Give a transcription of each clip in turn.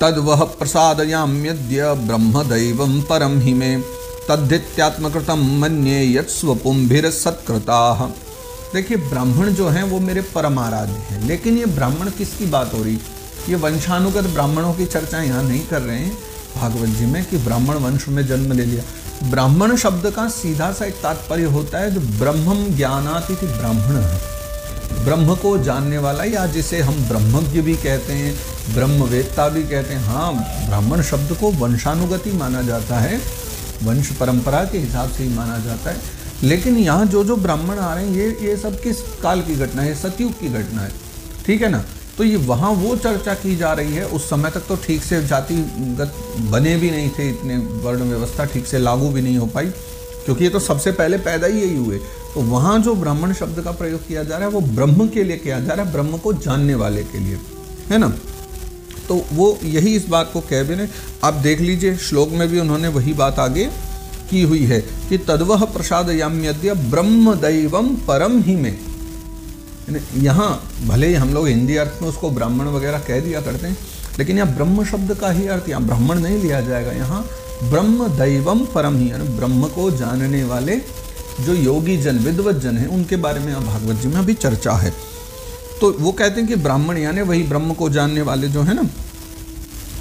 तद्वह प्रसादयाम्यद्य ब्रह्मदैवं परम हि मे तद्धित्यात्मकृतं मन्ये यत्स्वपुंभिरसत्कृताः। देखिए ब्राह्मण जो हैं वो मेरे परम आराध्य हैं, लेकिन ये ब्राह्मण किसकी बात हो रही? ये वंशानुगत ब्राह्मणों की चर्चा यहाँ नहीं कर रहे हैं भागवत जी में कि ब्राह्मण वंश में जन्म ले लिया। ब्राह्मण शब्द का सीधा सा एक तात्पर्य होता है जो ब्रह्मम ज्ञानातिथि ब्राह्मण है, ब्रह्म को जानने वाला, या जिसे हम ब्रह्मज्ञ भी कहते हैं, ब्रह्मवेत्ता भी कहते हैं। हाँ, ब्राह्मण शब्द को वंशानुगति माना जाता है, वंश परंपरा के हिसाब से ही माना जाता है। लेकिन यहाँ जो ब्राह्मण आ रहे हैं ये सब किस काल की घटना है? सतयुग की घटना है, ठीक है ना। तो ये वहाँ वो चर्चा की जा रही है। उस समय तक तो ठीक से जातिगत बने भी नहीं थे, इतने वर्ण व्यवस्था ठीक से लागू भी नहीं हो पाई, क्योंकि ये तो सबसे पहले पैदा ही यही हुए। तो वहाँ जो ब्राह्मण शब्द का प्रयोग किया जा रहा है वो ब्रह्म के लिए किया जा रहा है, ब्रह्म को जानने वाले के लिए, है ना। तो वो यही इस बात को कह भी नहीं। आप देख लीजिए श्लोक में भी उन्होंने वही बात आगे की हुई है कि तद्वह प्रसादयाम्यद्य ब्रह्मदैवम परम हि मे। यहाँ भले ही हम लोग हिंदी अर्थ में उसको ब्राह्मण वगैरह कह दिया करते हैं, लेकिन यहाँ ब्रह्म शब्द का ही अर्थ यहाँ ब्राह्मण नहीं लिया जाएगा। यहाँ ब्रह्म दैवम परम ही, यानी ब्रह्म को जानने वाले जो योगी जन, विद्वत जन हैं, उनके बारे में भागवत जी में अभी चर्चा है। तो वो कहते हैं कि ब्राह्मण यानी वही ब्रह्म को जानने वाले जो है ना,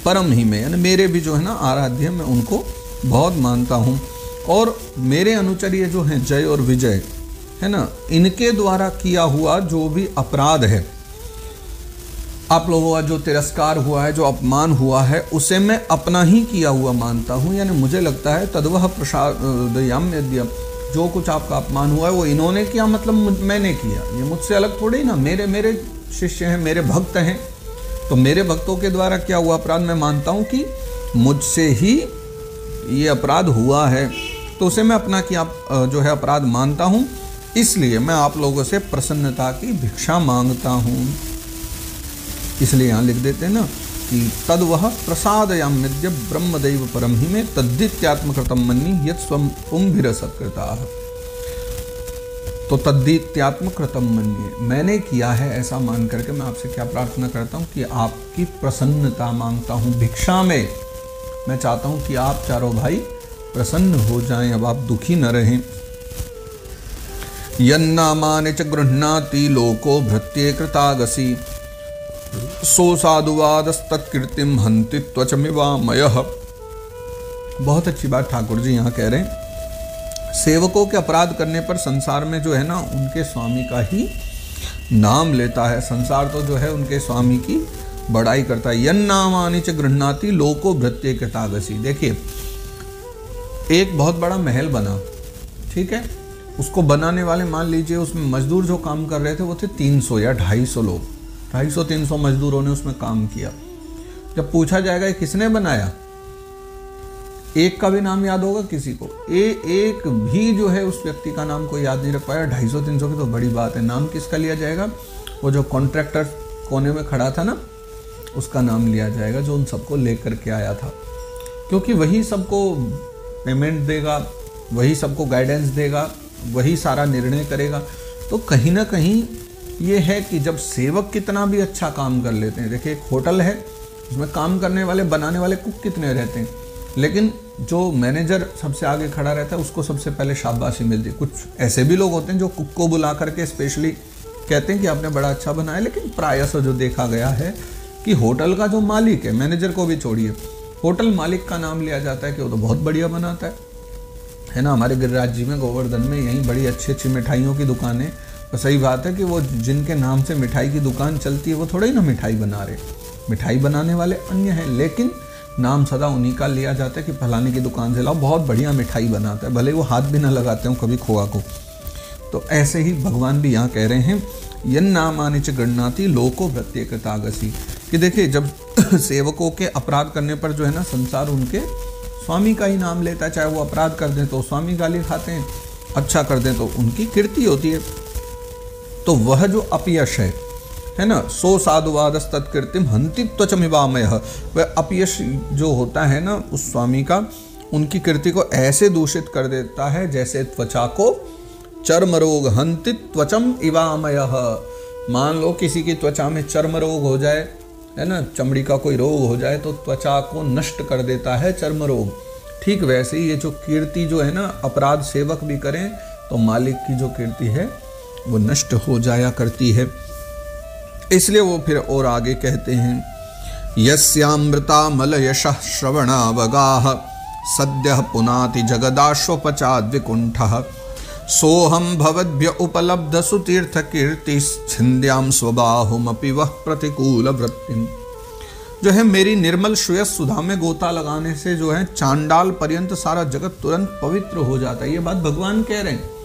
परम ही में, यानी मेरे भी जो है ना आराध्य, मैं उनको बहुत मानता हूँ। और मेरे अनुचर्य जो हैं जय और विजय, है ना, इनके द्वारा किया हुआ जो भी अपराध है, आप लोगों का जो तिरस्कार हुआ है, जो अपमान हुआ है, उसे मैं अपना ही किया हुआ मानता हूँ। यानी मुझे लगता है तद्वह प्रसादयाम्यद्य, जो कुछ आपका अपमान हुआ है वो इन्होंने किया, मतलब मैंने किया, ये मुझसे अलग थोड़ी ना, मेरे शिष्य हैं, मेरे भक्त हैं, तो मेरे भक्तों के द्वारा क्या हुआ अपराध मैं मानता हूँ कि मुझसे ही ये अपराध हुआ है, तो उसे मैं अपना किया जो है अपराध मानता हूँ। इसलिए मैं आप लोगों से प्रसन्नता की भिक्षा मांगता हूँ। इसलिए यहाँ लिख देते हैं ना कि तद्वह प्रसादयाम्यद्य ब्रह्मदैव परम हि मे तद्धित्यात्मकृतं मन्ये यत्स्वपुंभिरसत्कृताः। तो तद्धित्यात्मकृतं मन्ये, मैंने किया है ऐसा मान करके मैं आपसे क्या प्रार्थना करता हूँ कि आपकी प्रसन्नता मांगता हूँ भिक्षा में। मैं चाहता हूँ कि आप चारों भाई प्रसन्न हो जाएं, अब आप दुखी न रहें। यन्नामानि च गृह्णाति लोको भृत्ये कृतागसी सो साधुवादस्तत्कीर्तिम हन्ति त्वचमिवामयः। बहुत अच्छी बात ठाकुर जी यहाँ कह रहे हैं। सेवकों के अपराध करने पर संसार में जो है ना उनके स्वामी का ही नाम लेता है, संसार तो जो है उनके स्वामी की बड़ाई करता है। यन्नामानि च गृह्णाति लोको भृत्ये कृतागसी। देखिए एक बहुत बड़ा महल बना, ठीक है, उसको बनाने वाले मान लीजिए उसमें मजदूर जो काम कर रहे थे वो थे 300 या 250 लोग, 250-300 मजदूरों ने उसमें काम किया। जब पूछा जाएगा ये किसने बनाया, एक का भी नाम याद होगा किसी को? एक भी जो है उस व्यक्ति का नाम कोई याद नहीं रख पाया। 250-300 की तो बड़ी बात है, नाम किसका लिया जाएगा? वो जो कॉन्ट्रैक्टर कोने में खड़ा था ना, उसका नाम लिया जाएगा, जो उन सबको लेकर के आया था, क्योंकि वही सबको पेमेंट देगा, वही सबको गाइडेंस देगा, वही सारा निर्णय करेगा। तो कहीं ना कहीं ये है कि जब सेवक कितना भी अच्छा काम कर लेते हैं, देखिए एक होटल है उसमें काम करने वाले, बनाने वाले कुक कितने रहते हैं, लेकिन जो मैनेजर सबसे आगे खड़ा रहता है उसको सबसे पहले शाबाशी मिलती है। कुछ ऐसे भी लोग होते हैं जो कुक को बुला करके स्पेशली कहते हैं कि आपने बड़ा अच्छा बनाया, लेकिन प्रायः से जो देखा गया है कि होटल का जो मालिक है, मैनेजर को भी छोड़िए, होटल मालिक का नाम लिया जाता है कि वो तो बहुत बढ़िया बनाता है ना। हमारे गिरिराज जी में गोवर्धन में यहीं बड़ी अच्छी अच्छी मिठाइयों की दुकानें, तो सही बात है कि वो जिनके नाम से मिठाई की दुकान चलती है वो थोड़ा ही ना मिठाई बना रहे, मिठाई बनाने वाले अन्य हैं, लेकिन नाम सदा उन्हीं का लिया जाता है कि फलाने की दुकान से लाओ, बहुत बढ़िया मिठाई बनाता है, भले वो हाथ भी ना लगाते हो कभी खोआ को। तो ऐसे ही भगवान भी यहाँ कह रहे हैं यन्नामानि च गृह्णाति लोको भृत्ये कृतागसी, कि देखिए जब सेवकों के अपराध करने पर जो है ना संसार उनके स्वामी का ही नाम लेता है, चाहे वो अपराध कर दें तो स्वामी गाली खाते हैं, अच्छा कर दें तो उनकी कीर्ति होती है। तो वह जो अपयश है ना, सो साधुवादस्तत्कीर्तिम हन्ति त्वचमिवामयः, वह अपयश जो होता है ना उस स्वामी का, उनकी कीर्ति को ऐसे दूषित कर देता है जैसे त्वचा को चर्म रोग, हन्ति त्वचम इवामयः। मान लो किसी की त्वचा में चर्म रोग हो जाए, है ना, चमड़ी का कोई रोग हो जाए तो त्वचा को नष्ट कर देता है चर्म रोग, ठीक वैसे ही ये जो कीर्ति जो है ना, अपराध सेवक भी करें तो मालिक की जो कीर्ति है वो नष्ट हो जाया करती है। इसलिए वो फिर और आगे कहते हैं, यस्यामृतामल यशः श्रवणावगाः सद्यः पुनाति जगदाश्वपचाद् विकुण्ठः सोहम भवद्भ्य उपलब्ध सुतीर्थ कीर्ति छिन्द्याम स्वबाहुमपि वह प्रतिकूल वृत्तिम। जो है मेरी निर्मल श्रेयस सुधा में गोता लगाने से जो है चांडाल पर्यंत सारा जगत तुरंत पवित्र हो जाता है। ये बात भगवान कह रहे हैं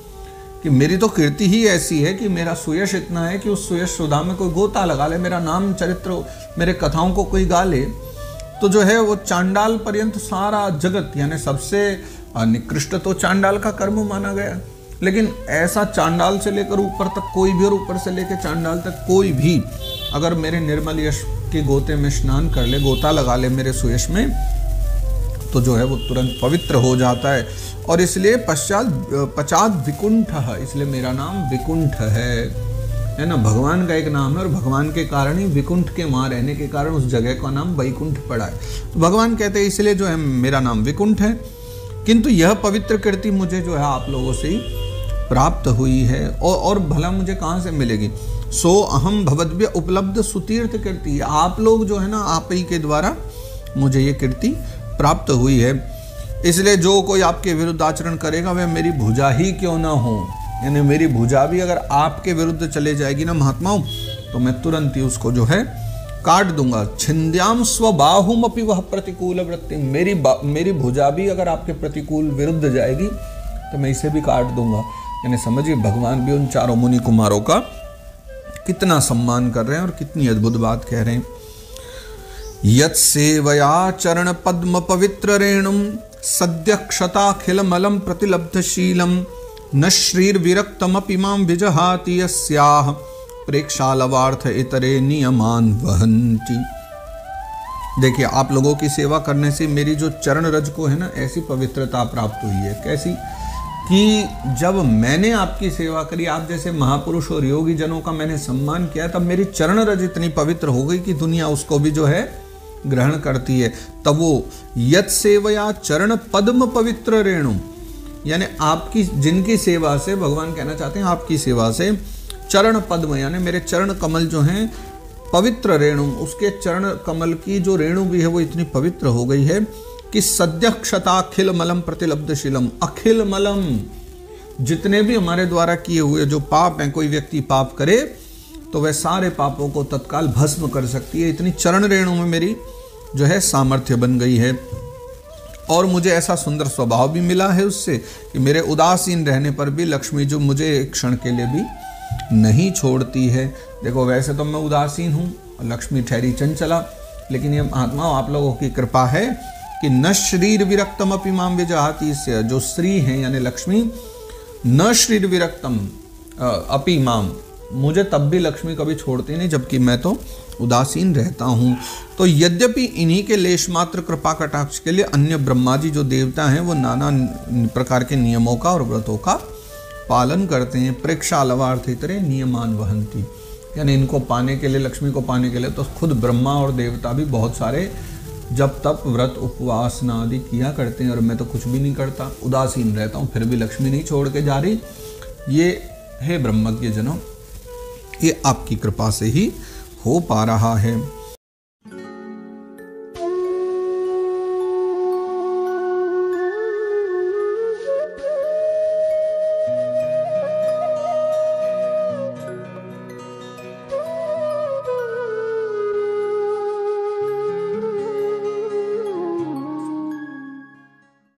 कि मेरी तो कीर्ति ही ऐसी है कि मेरा सुयश इतना है कि उस सुयश सुधा में कोई गोता लगा ले, मेरा नाम चरित्र मेरे कथाओं को कोई गा ले, तो जो है वो चांडाल पर्यंत सारा जगत, यानी सबसे निकृष्ट तो चांडाल का कर्म माना गया, लेकिन ऐसा चांडाल से लेकर ऊपर तक कोई भी और ऊपर से लेकर चांडाल तक कोई भी अगर मेरे निर्मल यश के गोते में स्नान कर ले, गोता लगा ले मेरे सुयश में, तो जो है वो तुरंत पवित्र हो जाता है। और इसलिए पचाद विकुंठ, इसलिए मेरा नाम विकुंठ है ना, भगवान का एक नाम है और भगवान के कारण ही विकुंठ के वहाँ रहने के कारण उस जगह का नाम वैकुंठ पड़ा है। तो भगवान कहते हैं इसलिए जो है मेरा नाम विकुंठ है, किंतु यह पवित्र कीर्ति मुझे जो है आप लोगों से ही प्राप्त हुई है और भला मुझे कहाँ से मिलेगी। सो अहम भवद्भ्य उपलब्ध सुतीर्थ कीर्ति, आप लोग जो है ना, आप ही के द्वारा मुझे ये कीर्ति प्राप्त हुई है। इसलिए जो कोई आपके विरुद्ध आचरण करेगा वह मेरी भुजा ही क्यों ना हो, यानी मेरी भुजा भी अगर आपके विरुद्ध चले जाएगी ना महात्माओं, तो मैं तुरंत ही उसको जो है काट दूंगा। छिन्द्याम स्वबाहुम अपि वह प्रतिकूल वृत्ति, मेरी भुजा भी अगर आपके प्रतिकूल विरुद्ध जाएगी तो मैं इसे भी काट दूंगा। यानी समझिए भगवान भी उन चारों मुनि कुमारों का कितना सम्मान कर रहे हैं और कितनी अद्भुत बात कह रहे हैं। यत् सेवया चरण पद्म पवित्र रेणुम सद्य क्षताखिल मलम प्रतिलब्धशीलम न श्रीर्विरक्तमपि मां विजहाति यस्याः प्रेक्षालवार्थ इतरे नियमान वहन्ति। देखिए आप लोगों की सेवा करने से मेरी जो चरण रज को है ना, ऐसी पवित्रता प्राप्त हुई है। कैसी कि जब मैंने आपकी सेवा करी, आप जैसे महापुरुष और योगी जनों का मैंने सम्मान किया, तब मेरी चरण रज इतनी पवित्र हो गई कि दुनिया उसको भी जो है ग्रहण करती है। तब वो यत् सेवया चरण पद्म पवित्र रेणु, यानी आपकी जिनकी सेवा से, भगवान कहना चाहते हैं आपकी सेवा से, चरण पद्म यानी मेरे चरण कमल जो हैं पवित्र रेणु, उसके चरण कमल की जो रेणु भी है वो इतनी पवित्र हो गई है कि सद्य क्षताखिल मलम प्रतिलब्धशीलम, अखिल मलम, जितने भी हमारे द्वारा किए हुए जो पाप हैं, कोई व्यक्ति पाप करे तो वह सारे पापों को तत्काल भस्म कर सकती है। इतनी चरण रेणु में मेरी जो है सामर्थ्य बन गई है। और मुझे ऐसा सुंदर स्वभाव भी मिला है उससे कि मेरे उदासीन रहने पर भी लक्ष्मी जो मुझे एक क्षण के लिए भी नहीं छोड़ती है। देखो वैसे तो मैं उदासीन हूँ, लक्ष्मी ठहरी चंचला, लेकिन ये महात्मा आप लोगों की कृपा है कि न शरीर विरक्तम अपि मां विजहाति, इससे जो श्री हैं यानी लक्ष्मी, न शरीर विरक्तम अपि मां, मुझे तब भी लक्ष्मी कभी छोड़ती नहीं जबकि मैं तो उदासीन रहता हूँ। तो यद्यपि इन्हीं के लेश मात्र कृपा कटाक्ष के लिए अन्य ब्रह्मा जी जो देवता हैं वो नाना प्रकार के नियमों का और व्रतों का पालन करते हैं। प्रेक्षालवार्थ इतरे नियमान वहंती, यानी इनको पाने के लिए, लक्ष्मी को पाने के लिए तो खुद ब्रह्मा और देवता भी बहुत सारे जब तप व्रत उपवासना आदि किया करते हैं, और मैं तो कुछ भी नहीं करता, उदासीन रहता हूँ, फिर भी लक्ष्मी नहीं छोड़ के जा रही। ये है ब्रह्मज्ञ जनों, ये आपकी कृपा से ही हो पा रहा है।